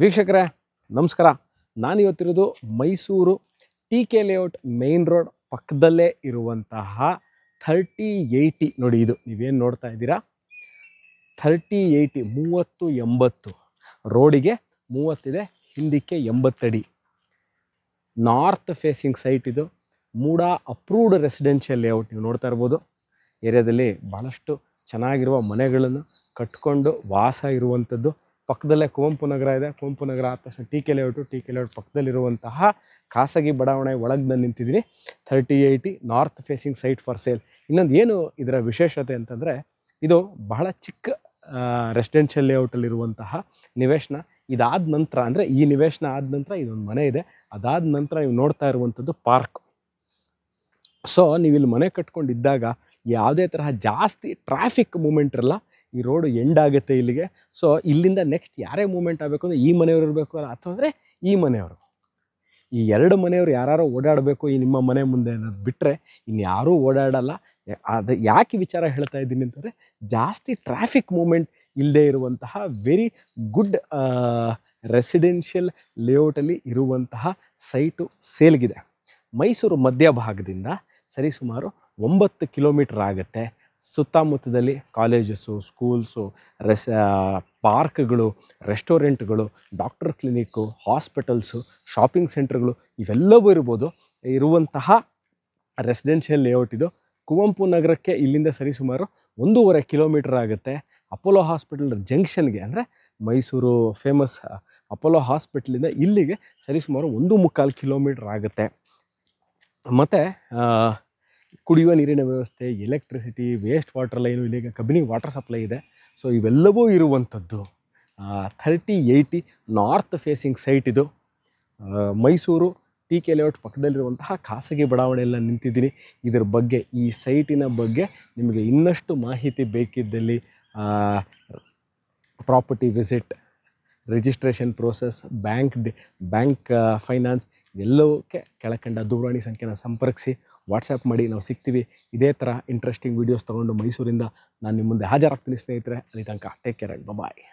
ವೀಕ್ಷಕರೇ ನಮಸ್ಕಾರ. ನಾನು ಇವತ್ತಿರೋದು Mysuru TK. Layout main road ಪಕ್ಕದಲ್ಲೇ ಇರುವಂತಹ 3080 ನೋಡಿ. ಇದು ನೀವೇನು ನೋಡ್ತಾ ಇದ್ದೀರಾ 3080 3080 ರೋಡಿಗೆ 30 ಇದೆ, ಹಿಂದಕ್ಕೆ 80 ಅಡಿ. ನಾರ್ತ್ ಫೇಸಿಂಗ್ ಸೈಟ್ ಇದು. ಮೂಡ ಅಪ್ರೂವ್ಡ್ ರೆಸಿಡೆನ್ಷಿಯಲ್ ಲೇಔಟ್. ನೀವು ನೋಡ್ತಾ ಇರ್ಬೋದು. ಏರಿಯಾದಲ್ಲಿ ಭಾಳಷ್ಟು ಚೆನ್ನಾಗಿರುವ ಮನೆಗಳನ್ನು ಕಟ್ಕೊಂಡು ವಾಸ ಇರುವಂಥದ್ದು. ಪಕ್ಕದಲ್ಲೇ ಕುವೆಂಪು ನಗರ ಇದೆ. ಕುವೆಂಪು ನಗರ ಆದ ತಕ್ಷಣ ಟಿ.ಕೆ. ಲೇಔಟ್ ಪಕ್ಕದಲ್ಲಿರುವಂತಹ ಖಾಸಗಿ ಬಡಾವಣೆ ಒಳಗೆ ನಾನು ನಿಂತಿದ್ದೀನಿ. 3080 north facing site for sale. ಇನ್ನೊಂದು ಏನು ಇದರ ವಿಶೇಷತೆ ಅಂತಂದರೆ, ಇದು ಬಹಳ ಚಿಕ್ಕ ರೆಸಿಡೆನ್ಷಿಯಲ್ ಲೇಔಟಲ್ಲಿರುವಂತಹ ನಿವೇಶನ. ಇದಾದ ನಂತರ ಅಂದರೆ ಈ ನಿವೇಶನ ಆದ ನಂತರ ಇದೊಂದು ಮನೆ ಇದೆ. ಅದಾದ ನಂತರ ನೀವು ನೋಡ್ತಾ ಇರುವಂಥದ್ದು ಪಾರ್ಕ್. ಸೊ ನೀವು ಇಲ್ಲಿ ಮನೆ ಕಟ್ಕೊಂಡಿದ್ದಾಗ ಯಾವುದೇ ತರಹ ಜಾಸ್ತಿ ಟ್ರಾಫಿಕ್ ಮೂಮೆಂಟ್ ಇರಲ್ಲ. ಈ ರೋಡು ಎಂಡ್ ಆಗುತ್ತೆ ಇಲ್ಲಿಗೆ. ಸೊ ಇಲ್ಲಿಂದ ನೆಕ್ಸ್ಟ್ ಯಾರೇ ಮೂಮೆಂಟ್ ಆಗಬೇಕು ಅಂದರೆ ಈ ಮನೆಯವರು ಇರಬೇಕು, ಅಥವಾ ಅಂದರೆ ಈ ಮನೆಯವರು, ಈ ಎರಡು ಮನೆಯವರು ಯಾರು ಓಡಾಡಬೇಕು ಈ ನಿಮ್ಮ ಮನೆ ಮುಂದೆ ಅನ್ನೋದು ಬಿಟ್ಟರೆ ಇನ್ಯಾರೂ ಓಡಾಡಲ್ಲ. ಅದು ಯಾಕೆ ವಿಚಾರ ಹೇಳ್ತಾ ಇದ್ದೀನಿ ಅಂತಂದರೆ, ಜಾಸ್ತಿ ಟ್ರಾಫಿಕ್ ಮೂಮೆಂಟ್ ಇಲ್ಲದೆ ಇರುವಂತಹ ವೆರಿ ಗುಡ್ ರೆಸಿಡೆನ್ಷಿಯಲ್ ಲೇಔಟಲ್ಲಿ ಇರುವಂತಹ ಸೈಟು ಸೇಲ್ಗಿದೆ. ಮೈಸೂರು ಮಧ್ಯಭಾಗದಿಂದ ಸರಿಸುಮಾರು 9 ಕಿಲೋಮೀಟರ್ ಆಗುತ್ತೆ. ಸುತ್ತಮುತ್ತದಲ್ಲಿ ಕಾಲೇಜಸ್ಸು, ಸ್ಕೂಲ್ಸು, ಪಾರ್ಕ್ಗಳು, ರೆಸ್ಟೋರೆಂಟ್ಗಳು, ಡಾಕ್ಟರ್ ಕ್ಲಿನಿಕ್ಕು, ಹಾಸ್ಪಿಟಲ್ಸು, ಶಾಪಿಂಗ್ ಸೆಂಟ್ರ್ಗಳು ಇವೆಲ್ಲವೂ ಇರುವಂತಹ ರೆಸಿಡೆನ್ಷಿಯಲ್ ಲೇಔಟ್ ಇದು. ಕುವೆಂಪು ನಗರಕ್ಕೆ ಇಲ್ಲಿಂದ ಸರಿಸುಮಾರು 1.5 ಕಿಲೋಮೀಟರ್ ಆಗುತ್ತೆ. ಅಪೋಲೋ ಹಾಸ್ಪಿಟಲ್ ಜಂಕ್ಷನ್ಗೆ, ಅಂದರೆ ಮೈಸೂರು ಫೇಮಸ್ ಅಪೋಲೋ ಹಾಸ್ಪಿಟ್ಲಿಂದ ಇಲ್ಲಿಗೆ ಸರಿಸುಮಾರು 1.25 ಕಿಲೋಮೀಟರ್ ಆಗುತ್ತೆ. ಮತ್ತು ಕುಡಿಯುವ ನೀರಿನ ವ್ಯವಸ್ಥೆ, ಎಲೆಕ್ಟ್ರಿಸಿಟಿ, ವೇಸ್ಟ್ ವಾಟರ್ ಲೈನು, ಇಲ್ಲಿಗೆ ಕಬಿನಿ ವಾಟರ್ ಸಪ್ಲೈ ಇದೆ. ಸೊ ಇವೆಲ್ಲವೂ ಇರುವಂಥದ್ದು 3080 ನಾರ್ತ್ ಫೇಸಿಂಗ್ ಸೈಟ್ ಇದು. ಮೈಸೂರು ಟಿ.ಕೆ. ಲೇಔಟ್ ಪಕ್ಕದಲ್ಲಿರುವಂತಹ ಖಾಸಗಿ ಬಡಾವಣೆಯೆಲ್ಲ ನಿಂತಿದ್ದೀನಿ. ಇದರ ಬಗ್ಗೆ, ಈ ಸೈಟಿನ ಬಗ್ಗೆ ನಿಮಗೆ ಇನ್ನಷ್ಟು ಮಾಹಿತಿ ಬೇಕಿದ್ದಲ್ಲಿ property visit, registration process, bank finance ಎಲ್ಲವಕ್ಕೆ ಕೆಳಕಂಡ ದೂರವಾಣಿ ಸಂಖ್ಯೆನ ಸಂಪರ್ಕಿಸಿ, ವಾಟ್ಸಪ್ ಮಾಡಿ, ನಾವು ಸಿಗ್ತೀವಿ. ಇದೇ ಥರ ಇಂಟ್ರೆಸ್ಟಿಂಗ್ ವೀಡಿಯೋಸ್ ತೊಗೊಂಡು ಮೈಸೂರಿಂದ ನಾನು ನಿಮ್ಮ ಮುಂದೆ ಹಾಜರಾಗ್ತೀನಿ ಸ್ನೇಹಿತರೆ. ಅಲ್ಲಿ ತನಕ ಟೇಕ್ ಕೇರ್ ಆ್ಯಂಡ್ ಬಾಯ್.